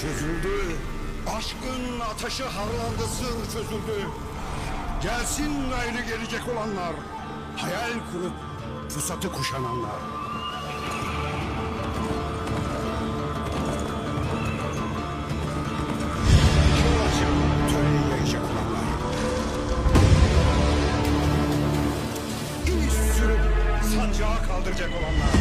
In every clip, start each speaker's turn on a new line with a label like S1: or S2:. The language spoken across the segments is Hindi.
S1: çözüldü. Aşkın ateşi harlandı, sır çözüldü. Gelsin gayrı gelecek olanlar. Hayal kurup fırsatı kuşananlar. Töreyi yayacak olanlar. İz sürüp sancağı kaldıracak olanlar.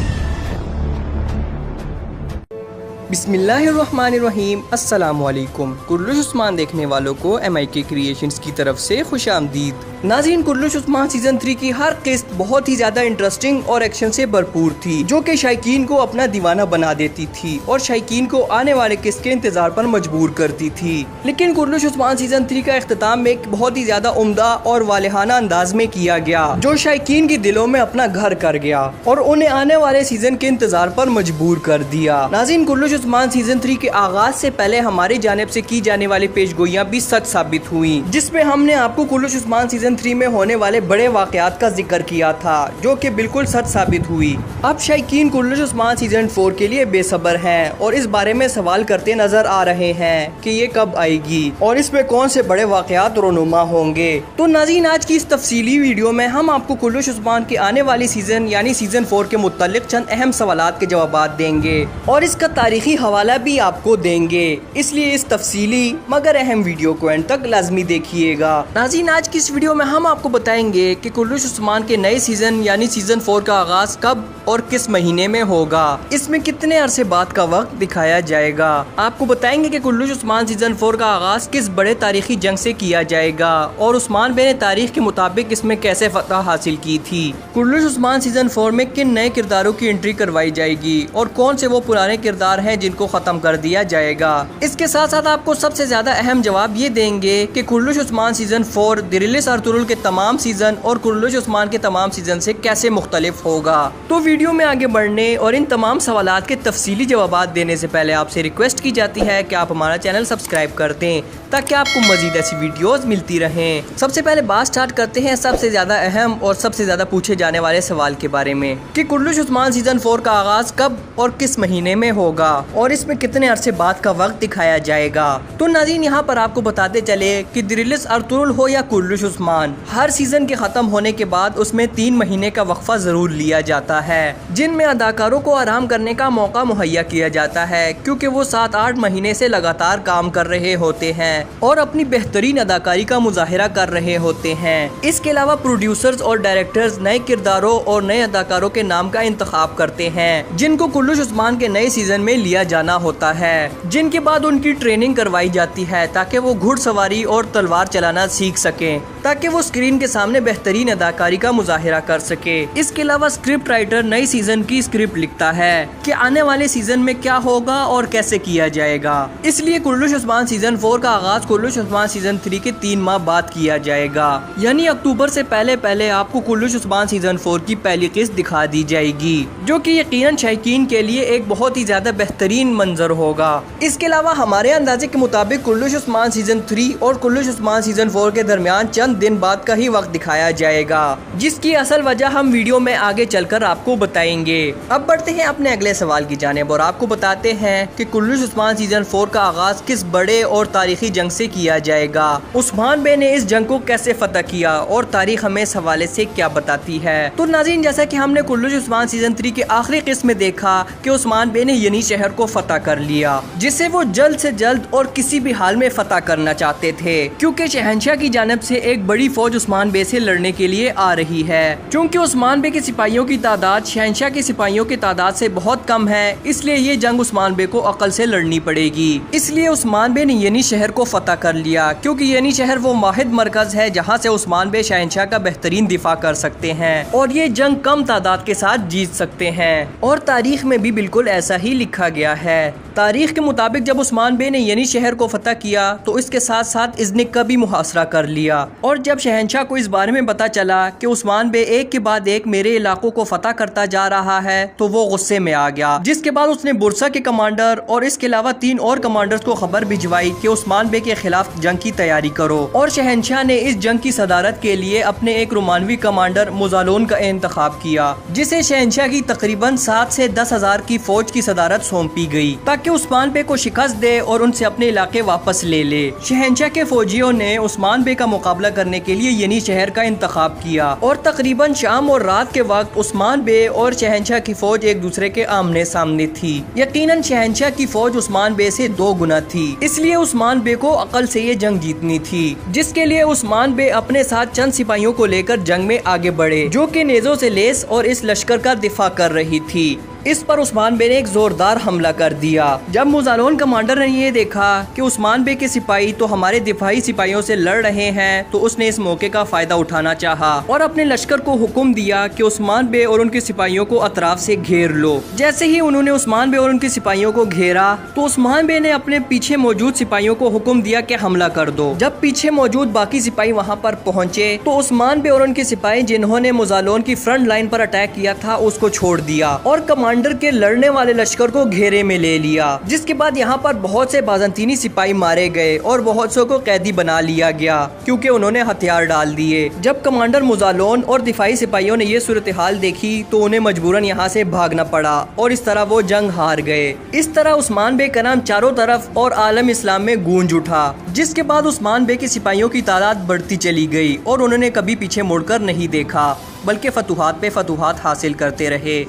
S2: बिस्मिल्लाहिर्रहमानिर्रहीम अस्सलाम वालेकुम। कुर्लुश उस्मान देखने वालों को MIK क्रिएशंस की तरफ से खुशामदीद। नाज़रीन, कुर्लुश उस्मान सीजन 3 की हर किस्त बहुत ही ज्यादा इंटरेस्टिंग और एक्शन से भरपूर थी, जो कि शायकीन को अपना दीवाना बना देती थी और शायकीन को आने वाले किस्त के इंतजार पर मजबूर करती थी। लेकिन कुर्लुश उस्मान सीजन 3 का इख्तिताम एक बहुत ही ज्यादा उम्दा और वालिहाना अंदाज में किया गया, जो शायकीन के दिलों में अपना घर कर गया और उन्हें आने वाले सीजन के इंतजार पर मजबूर कर दिया। नाज़रीन, कुर्लुश उस्मान सीजन 3 के आगाज से पहले हमारी जानिब से की जाने वाली पेशगोइयां भी सच साबित हुई, जिसमें हमने आपको कुर्लुश उस्मान सीजन 3 में होने वाले बड़े वाकयात का जिक्र किया था, जो कि बिल्कुल सच साबित हुई। अब शायकीन कुर्लुश उस्मान सीजन 4 के लिए बेसब्र हैं और इस बारे में सवाल करते नजर आ रहे हैं कि ये कब आएगी और इसमें कौन से बड़े वाकयात रोनुमा होंगे। तो नाज़रीन, आज की इस तफसीली वीडियो में हम आपको कुर्लुश उस्मान के आने वाली सीजन यानी सीजन 4 के मुतालिक चंद अहम सवालात के जवाब देंगे और इसका तारीखी हवाला भी आपको देंगे, इसलिए इस तफसीली मगर अहम वीडियो को एंड तक लाजमी देखिएगा। नाज़रीन, आज की इस वीडियो में हम आपको बताएंगे कि कुर्लुश उस्मान के नए सीजन यानी सीजन 4 का आगाज कब और किस महीने में होगा, इसमें कितने अरसे बाद का वक्त दिखाया जाएगा। आपको बताएंगे कि कुर्लुश उस्मान सीजन 4 का आगाज किस बड़े तारीखी जंग से किया जाएगा और उस्मान बे ने तारीख के मुताबिक इसमें कैसे फतह हासिल की थी। कुर्लुश उस्मान सीजन 4 में किन नए किरदारों की एंट्री करवाई जाएगी और कौन से वो पुराने किरदार हैं जिनको खत्म कर दिया जाएगा। इसके साथ साथ आपको सबसे ज्यादा अहम जवाब ये देंगे कि कुर्लुश उस्मान सीजन 4 दिरिलिस अर्तुगरुल के तमाम सीजन और कुर्लुश उस्मान के तमाम सीजन से कैसे मुख्तलिफ होगा। तो वीडियो में आगे बढ़ने और इन तमाम सवालात के तफसीली जवाब देने से पहले आपसे रिक्वेस्ट की जाती है कि आप हमारा चैनल सब्सक्राइब कर दें ताकि आपको मजीद ऐसी वीडियोस मिलती रहें। सबसे पहले बात स्टार्ट करते हैं सबसे ज्यादा अहम और सबसे ज्यादा पूछे जाने वाले सवाल के बारे में कि कुर्लुश उस्मान सीजन 4 का आगाज कब और किस महीने में होगा और इसमें कितने अरसे बाद का वक्त दिखाया जाएगा। तो नाज़रीन, यहाँ पर आपको बताते चले कि दिरिलिस अर्तुगरुल हो या कुर्लुश उस्मान, हर सीजन के खत्म होने के बाद उसमें 3 महीने का वक्फा जरूर लिया जाता है, जिनमें अदाकारों को आराम करने का मौका मुहैया किया जाता है, क्योंकि वो 7-8 महीने से लगातार काम कर रहे होते हैं और अपनी बेहतरीन अदाकारी का मुजाहिरा कर रहे होते हैं। इसके अलावा प्रोड्यूसर्स और डायरेक्टर्स नए किरदारों और नए अदाकारों के नाम का इंतखाब करते हैं, जिनको कुर्लुश उस्मान के नए सीजन में लिया जाना होता है, जिनके बाद उनकी ट्रेनिंग करवाई जाती है ताकि वो घुड़सवारी और तलवार चलाना सीख सकें, ताकि वो स्क्रीन के सामने बेहतरीन अदाकारी का मुजाहिरा कर सके। इसके अलावा स्क्रिप्ट राइटर नई सीजन की स्क्रिप्ट लिखता है कि आने वाले सीजन में क्या होगा और कैसे किया जाएगा। इसलिए कुर्लुश उस्मान सीजन 4 का आगाज कुर्लुश उस्मान सीजन 3 के 3 माह बाद किया जाएगा, यानी अक्टूबर से पहले आपको कुर्लुश उस्मान सीजन 4 की पहली किस्त दिखा दी जाएगी, जो कि यकीनन शायकीन के लिए एक बहुत ही ज्यादा बेहतरीन मंजर होगा। इसके अलावा हमारे अंदाजे के मुताबिक कुर्लुश उस्मान सीजन 3 और कुर्लुश उस्मान सीजन 4 के दरमियान चंद दिन बाद का ही वक्त दिखाया जाएगा, जिसकी असल वजह हम वीडियो में आगे चलकर आपको बताएंगे। अब बढ़ते हैं अपने अगले सवाल की जानिब और आपको बताते हैं कि कुर्लुश उस्मान सीजन 4 का आगाज किस बड़े और तारीखी जंग से किया जाएगा। उस्मान बे ने इस जंग को कैसे फतह किया और तारीख हमें इस हवाले से क्या बताती है। तो नाज़रीन, जैसा कि हमने कुर्लुश उस्मान सीजन 3 के आखिरी किस्म में देखा कि उस्मान बे ने यनी शहर को फतह कर लिया, जिसे वो जल्द से जल्द और किसी भी हाल में फतह करना चाहते थे, क्योंकि शहंशाह की जानिब से एक बड़ी फौज उस्मान बे से लड़ने के लिए आ रही है। क्योंकि उस्मान बे के सिपाहियों की तादाद शहंशाह के सिपाहियों की तादाद से बहुत कम है, इसलिए ये जंग उस्मान बे को अकल से लड़नी पड़ेगी। इसलिए उस्मान बे ने यनी शहर को फतह कर लिया, क्योंकि यनी शहर वो वाहिद मरकज है जहाँ से उस्मान बे शहंशाह का बेहतरीन दिफा कर सकते हैं और ये जंग कम तादाद के साथ जीत सकते हैं। और तारीख में भी बिल्कुल ऐसा ही लिखा गया है। तारीख के मुताबिक जब उस्मान बे ने यनी शहर को फतह किया तो इसके साथ साथ इज़्निक का भी मुहासरा कर लिया, और जब शहंशाह को इस बारे में पता चला कि उस्मान बे एक के बाद एक मेरे इलाकों को फतह करता जा रहा है तो वो गुस्से में आ गया, जिसके बाद उसने बुरसा के कमांडर और इसके अलावा 3 और कमांडर्स को खबर भिजवाई कि उस्मान बे के खिलाफ जंग की तैयारी करो। और शहंशाह ने इस जंग की सदारत के लिए अपने एक रोमानवी कमांडर मुजालोन का इंतखाब किया, जिसे शहंशाह की तकरीबन 7 से 10 हज़ार की फौज की सदारत सौंपी गई, ताकि ताकि उस्मान बे को शिकस्त दे और उनसे अपने इलाके वापस ले ले। शहंशाह के फौजियों ने उस्मान बे का मुकाबला करने के लिए यनी शहर का इंतखाब किया और तकरीबन शाम और रात के वक्त उस्मान बे और शहंशाह की फौज एक दूसरे के आमने सामने थी। यकीनन शहंशाह की फौज उस्मान बे से 2 गुना थी, इसलिए उस्मान बे को अकल से ये जंग जीतनी थी, जिसके लिए उस्मान बे अपने साथ चंद सिपाहियों को लेकर जंग में आगे बढ़े जो कि नेज़ों से लेस और इस लश्कर का दिफा कर रही थी। इस पर उस्मान बे ने एक जोरदार हमला कर दिया। जब मुजालोन कमांडर ने ये देखा कि उस्मान बे के सिपाही तो हमारे दिफाई सिपाहियों से लड़ रहे हैं, तो उसने इस मौके का फायदा उठाना चाहा और अपने लश्कर को हुक्म दिया कि उस्मान बे और उनके सिपाहियों को अतराफ से घेर लो। जैसे ही उन्होंने उस्मान बे और उनके सिपाहियों को घेरा तो उस्मान बे ने अपने पीछे मौजूद सिपाहियों को हुक्म दिया कि हमला कर दो। जब पीछे मौजूद बाकी सिपाही वहाँ पर पहुँचे तो उस्मान बे और उनके सिपाही जिन्होंने मुजालोन की फ्रंट लाइन पर अटैक किया था उसको छोड़ दिया और कमांडर के लड़ने वाले लश्कर को घेरे में ले लिया। जिसके बाद यहाँ पर बहुत से बाज़ंतीनी सिपाही मारे गए और बहुत सौ को कैदी बना लिया गया क्योंकि उन्होंने हथियार डाल दिए। जब कमांडर मुजालोन और दिफाई सिपाहियों ने ये सूरत हाल देखी तो उन्हें मजबूरन यहाँ से भागना पड़ा और इस तरह वो जंग हार गए। इस तरह उस्मान बे का नाम चारों तरफ और आलम इस्लाम में गूंज उठा, जिसके बाद उस्मान बे के सिपाहियों की तादाद बढ़ती चली गई और उन्होंने कभी पीछे मुड़कर नहीं देखा बल्कि फतूहात पे फतूहात हासिल करते रहे।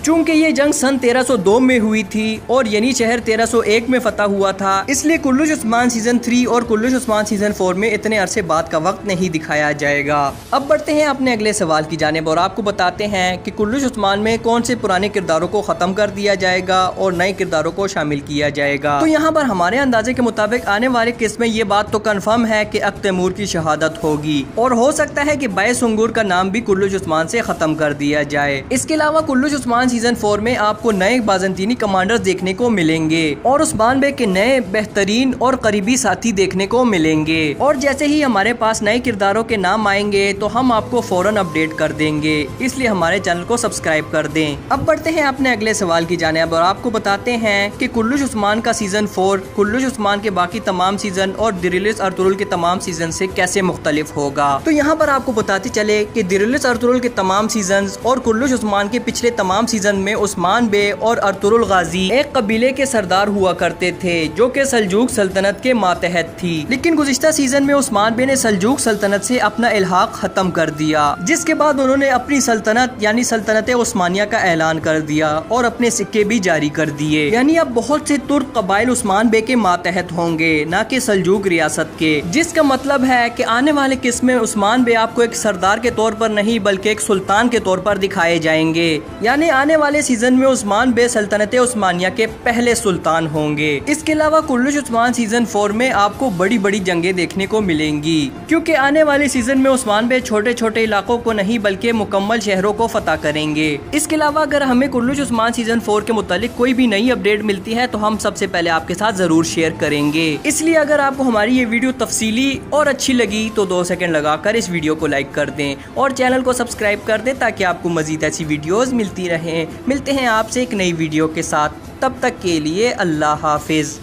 S2: चूंकि ये जंग सन 1302 में हुई थी और यनी शहर 1301 में फतह हुआ था, इसलिए कुल्लुश उस्मान सीजन 3 और कुल्लुश उस्मान सीजन 4 में इतने अरसे बाद का वक्त नहीं दिखाया जाएगा। अब बढ़ते हैं अपने अगले सवाल की जानिब और आपको बताते हैं कि कुल्लुश उस्मान में कौन से पुराने किरदारों को ख़त्म कर दिया जाएगा और नए किरदारों को शामिल किया जाएगा। तो यहाँ पर हमारे अंदाजे के मुताबिक आने वाले किस्त में ये बात तो कन्फर्म है कि अख्त तैमूर की शहादत होगी और हो सकता है कि बाइस अंगूर का नाम भी कुल्लुश उस्मान से ख़त्म कर दिया जाए। इसके अलावा कुल्लुश उस्मान सीजन 4 में आपको नए बाज़ंतीनी कमांडर्स देखने को मिलेंगे और उस्मान बे के नए बेहतरीन और करीबी साथी देखने को मिलेंगे और जैसे ही हमारे पास नए किरदारों के नाम आएंगे तो हम आपको फौरन अपडेट कर देंगे, इसलिए हमारे चैनल को सब्सक्राइब कर दें। अब बढ़ते हैं अपने अगले सवाल की जानिब और आपको बताते हैं कि कुल्लुश उस्मान का सीजन 4 कुल्लुश उस्मान के बाकी तमाम सीजन और दिरिलिस अर्तुगरुल के तमाम सीजन से कैसे मुख्तलिफ होगा। तो यहाँ पर आपको बताते चले कि दिरिलिस अर्तुगरुल के तमाम सीजन और कुल्लुश उस्मान के पिछले तमाम सीजन में उस्मान बे और अर्तुगरुल गाजी एक कबीले के सरदार हुआ करते थे जो कि सल्जूक सल्तनत के मातहत थी, लेकिन गुज़िश्ता सीजन में उस्मान बे ने सल्जूक सल्तनत से अपना इल्हाक खत्म कर दिया, जिसके बाद उन्होंने अपनी सल्तनत यानी सल्तनत उस्मानिया का ऐलान कर दिया और अपने सिक्के भी जारी कर दिए। यानी अब बहुत से तुर्क कबाइल उस्मान बे के मातहत होंगे, न कि सल्जूक रियासत के, जिसका मतलब है कि आने वाले किस्म में उस्मान बे आपको एक सरदार के तौर पर नहीं बल्कि एक सुल्तान के तौर पर दिखाए जाएंगे। यानी आने वाले सीजन में उस्मान बे सल्तनत उस्मानिया के पहले सुल्तान होंगे। इसके अलावा कुल्लुश उस्मान सीजन 4 में आपको बड़ी बड़ी जंगें देखने को मिलेंगी, क्योंकि आने वाले सीजन में उस्मान बे छोटे छोटे इलाकों को नहीं बल्कि मुकम्मल शहरों को फतह करेंगे। इसके अलावा अगर हमें कुल्लुश उस्मान सीजन 4 के मुतालिक कोई भी नई अपडेट मिलती है तो हम सबसे पहले आपके साथ जरूर शेयर करेंगे। इसलिए अगर आपको हमारी ये वीडियो तफसीली और अच्छी लगी तो 2 सेकंड लगाकर इस वीडियो को लाइक कर दें और चैनल को सब्सक्राइब कर दें ताकि आपको मजीद ऐसी वीडियोस मिलती रहें। मिलते हैं आपसे एक नई वीडियो के साथ, तब तक के लिए अल्लाह हाफिज।